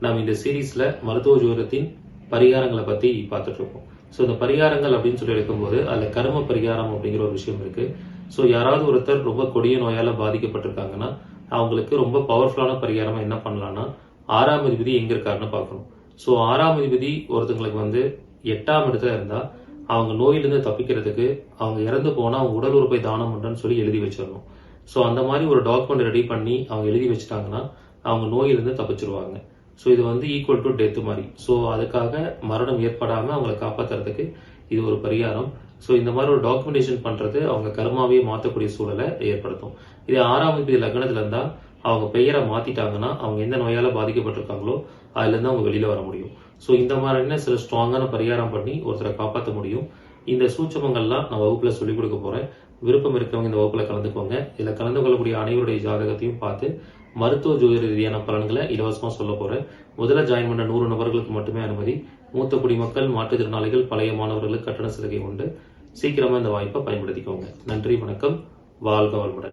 நாம் இந்த சீரீஸ்ல மருத்துவ ஜோதிடத்தின் பரிகாரங்களை பத்தி பார்த்துட்டு இருக்கோம். ஸோ இந்த பரிகாரங்கள் அப்படின்னு சொல்லி எடுக்கும்போது அதுல கர்ம பரிகாரம் அப்படிங்கிற ஒரு விஷயம் இருக்கு. ஸோ யாராவது ஒருத்தர் ரொம்ப கொடிய நோயால பாதிக்கப்பட்டிருக்காங்கன்னா அவங்களுக்கு ரொம்ப பவர்ஃபுல்லான பரிகாரமா என்ன பண்ணலாம்னா 6ஆம் அதிபதி எங்க இருக்காருன்னு பார்க்கணும். ஸோ 6ஆம் அதிபதி ஒருத்தங்களுக்கு 8ஆம் இடத்துல இருந்தா அவங்க நோயிலிருந்து தப்பிக்கிறதுக்கு அவங்க இறந்து போனா அவங்க உடல் உறுப்பை தானம் பண்றேன்னு சொல்லி எழுதி வச்சிடணும். ஸோ அந்த மாதிரி ஒரு டாக்குமெண்ட் ரெடி பண்ணி அவங்க எழுதி வச்சுட்டாங்கன்னா அவங்க நோயிலிருந்து தப்பிச்சிருவாங்க. ஸோ இது ஈக்குவல் டு டெத் மாதிரி. ஸோ அதுக்காக மரணம் ஏற்படாம அவங்களை காப்பாத்துறதுக்கு இது ஒரு பரிகாரம். ஸோ இந்த மாதிரி ஒரு டாக்குமெண்டேஷன் பண்றது அவங்க கர்மாவே மாற்றக்கூடிய சூழலை ஏற்படுத்தும். இது 6ஆம் அதிபதி லக்னத்துல இருந்தா அவங்க பெயரை மாத்திட்டாங்கன்னா அவங்க எந்த நோயால பாதிக்கப்பட்டிருக்காங்களோ அதுல இருந்து அவங்க வெளியில வர முடியும். ஸோ இந்த மாதிரியான சில ஸ்ட்ராங்கான பரிகாரம் பண்ணி ஒருத்தரை காப்பாற்ற முடியும். இந்த சூட்சமங்கள்லாம் நான் வகுப்புல சொல்லிக் கொடுக்க போறேன். விருப்பம் இருக்கவங்க இந்த வகுப்புல கலந்துக்கோங்க. இதுல கலந்து கொள்ளக்கூடிய அனைவருடைய ஜாதகத்தையும் பார்த்து மருத்துவ ஜோதிட ரீதியான பலன்களை இலவசமா சொல்ல போறேன். முதல்ல ஜாயின் பண்ண 100 நபர்களுக்கு மட்டுமே அனுமதி. மூத்த குடிமக்கள், மாற்றுத்திறனாளிகள், பழைய மாணவர்களுக்கு கட்டண சலுகை உண்டு. சீக்கிரமா இந்த வாய்ப்பை பயன்படுத்திக்கோங்க. நன்றி, வணக்கம், வாழ்க வளமுடன்.